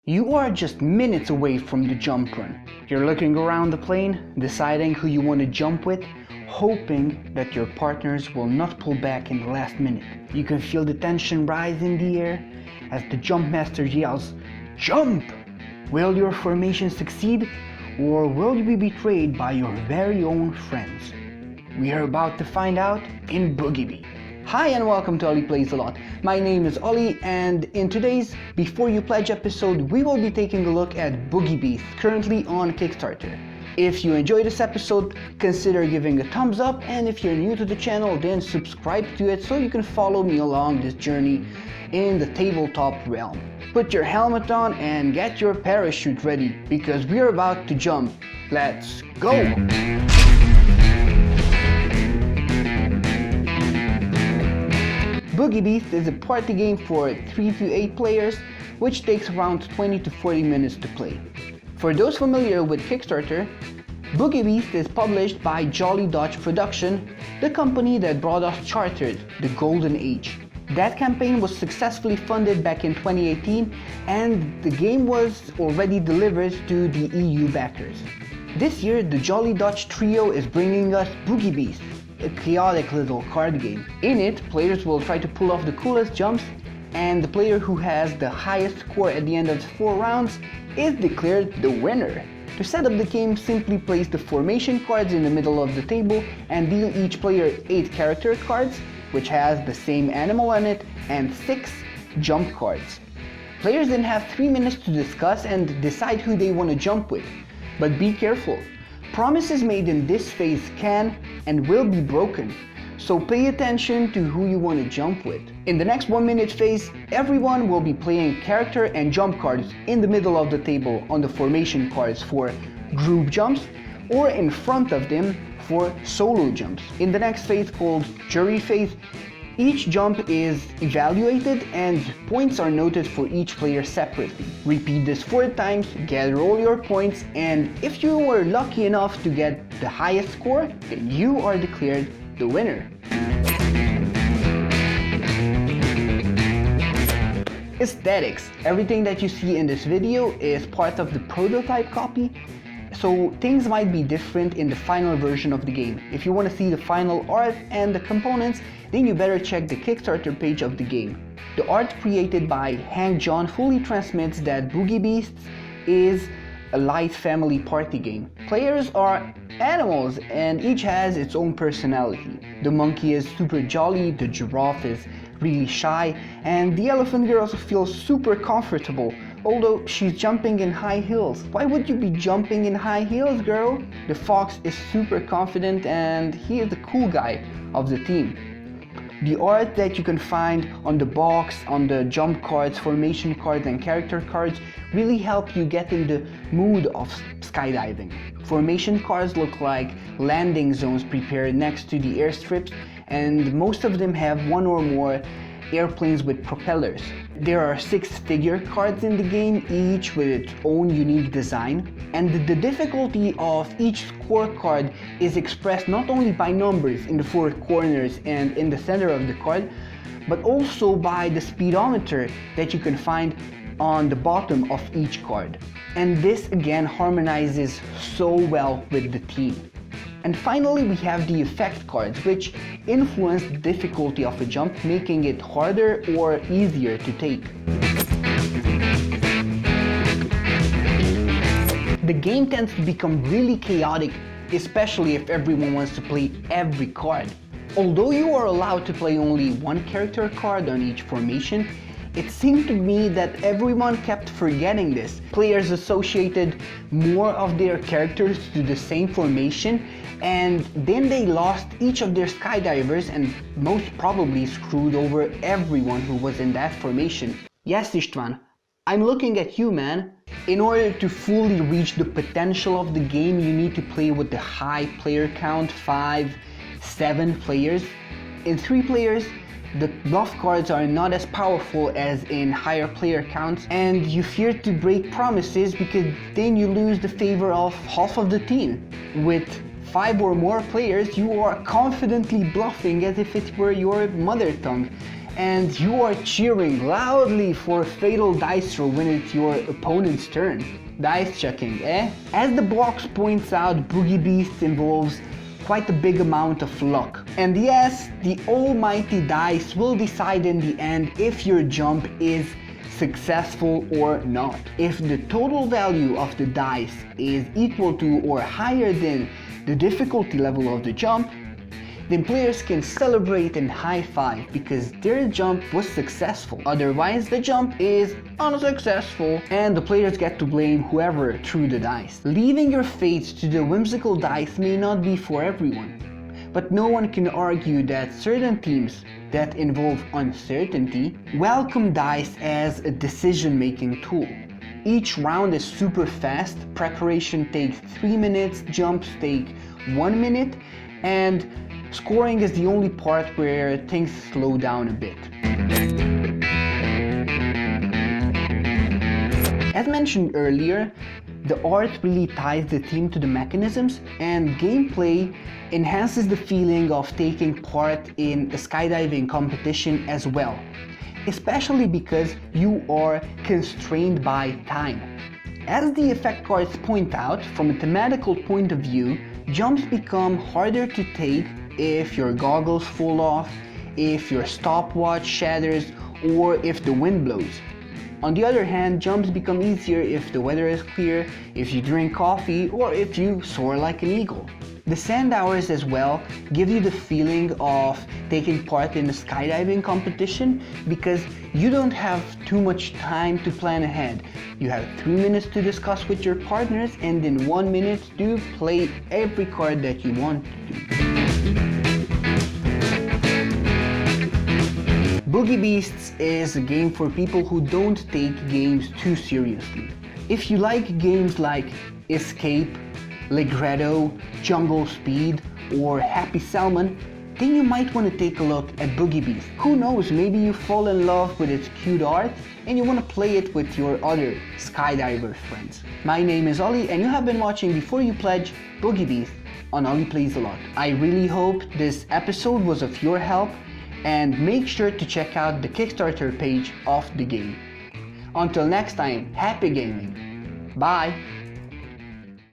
You are just minutes away from the jump run. You're looking around the plane, deciding who you want to jump with, hoping that your partners will not pull back in the last minute. You can feel the tension rise in the air as the jump master yells, "Jump!" Will your formation succeed, or will you be betrayed by your very own friends? We are about to find out in Boogie Beasts. Hi and welcome to Ollie Plays A Lot. My name is Ollie, and in today's Before You Pledge episode, we will be taking a look at Boogie Beasts, currently on Kickstarter. If you enjoyed this episode, consider giving a thumbs up, and if you're new to the channel, then subscribe to it so you can follow me along this journey in the tabletop realm. Put your helmet on and get your parachute ready, because we're about to jump. Let's go! Boogie Beasts is a party game for 3 to 8 players, which takes around 20 to 40 minutes to play. For those familiar with Kickstarter, Boogie Beasts is published by Jolly Dutch Production, the company that brought us Chartered, the Golden Age. That campaign was successfully funded back in 2018, and the game was already delivered to the EU backers. This year, the Jolly Dutch trio is bringing us Boogie Beasts, a chaotic little card game. In it, players will try to pull off the coolest jumps, and the player who has the highest score at the end of the 4 rounds is declared the winner. To set up the game, simply place the formation cards in the middle of the table and deal each player 8 character cards, which has the same animal on it, and 6 jump cards. Players then have 3 minutes to discuss and decide who they want to jump with. But be careful. Promises made in this phase can and will be broken, so pay attention to who you want to jump with. In the next 1-minute phase, everyone will be playing character and jump cards in the middle of the table on the formation cards for group jumps, or in front of them for solo jumps. In the next phase, called jury phase, each jump is evaluated and points are noted for each player separately. Repeat this 4 times, gather all your points, and if you were lucky enough to get the highest score, then you are declared the winner. Aesthetics. Everything that you see in this video is part of the prototype copy, so things might be different in the final version of the game. If you want to see the final art and the components, then you better check the Kickstarter page of the game. The art created by Henkjan fully transmits that Boogie Beasts is a light family party game. Players are animals and each has its own personality. The monkey is super jolly, the giraffe is really shy, and the elephant girl feels super comfortable, although she's jumping in high heels. Why would you be jumping in high heels, girl? The fox is super confident and he is the cool guy of the team. The art that you can find on the box, on the jump cards, formation cards and character cards really help you get in the mood of skydiving. Formation cards look like landing zones prepared next to the airstrips, and most of them have 1 or more airplanes with propellers. There are 6 figure cards in the game, each with its own unique design, and the difficulty of each scorecard is expressed not only by numbers in the 4 corners and in the center of the card, but also by the speedometer that you can find on the bottom of each card. And this again harmonizes so well with the theme. And finally, we have the effect cards, which influence the difficulty of a jump, making it harder or easier to take. The game tends to become really chaotic, especially if everyone wants to play every card. Although you are allowed to play only 1 character card on each formation, it seemed to me that everyone kept forgetting this. Players associated more of their characters to the same formation, and then they lost each of their skydivers and most probably screwed over everyone who was in that formation. Yes, Istvan, I'm looking at you, man. In order to fully reach the potential of the game, you need to play with the high player count, 5, 7 players. In 3 players, the bluff cards are not as powerful as in higher player counts, and you fear to break promises because then you lose the favor of half of the team. With 5 or more players, you are confidently bluffing as if it were your mother tongue, and you are cheering loudly for a fatal dice throw when it's your opponent's turn. Dice chucking, eh? As the box points out, Boogie Beasts involves quite a big amount of luck. And yes, the almighty dice will decide in the end if your jump is successful or not. If the total value of the dice is equal to or higher than the difficulty level of the jump, then players can celebrate and high-five because their jump was successful. Otherwise, the jump is unsuccessful and the players get to blame whoever threw the dice. Leaving your fate to the whimsical dice may not be for everyone, but no one can argue that certain teams that involve uncertainty welcome dice as a decision-making tool. Each round is super fast, preparation takes 3 minutes, jumps take 1 minute, and scoring is the only part where things slow down a bit. As mentioned earlier, the art really ties the theme to the mechanisms, and gameplay enhances the feeling of taking part in a skydiving competition as well, especially because you are constrained by time. As the effect cards point out, from a thematical point of view, jumps become harder to take if your goggles fall off, if your stopwatch shatters, or if the wind blows. On the other hand, jumps become easier if the weather is clear, if you drink coffee, or if you soar like an eagle. The sand hours as well give you the feeling of taking part in a skydiving competition because you don't have too much time to plan ahead. You have 3 minutes to discuss with your partners and then 1 minute to play every card that you want to. Boogie Beasts is a game for people who don't take games too seriously. If you like games like Escape, Ligretto, Jungle Speed, or Happy Salmon, then you might want to take a look at Boogie Beasts. Who knows, maybe you fall in love with its cute art and you want to play it with your other skydiver friends. My name is Ollie and you have been watching Before You Pledge Boogie Beasts on Ollie Plays A Lot. I really hope this episode was of your help, and make sure to check out the Kickstarter page of the game. Until next time, happy gaming. Bye!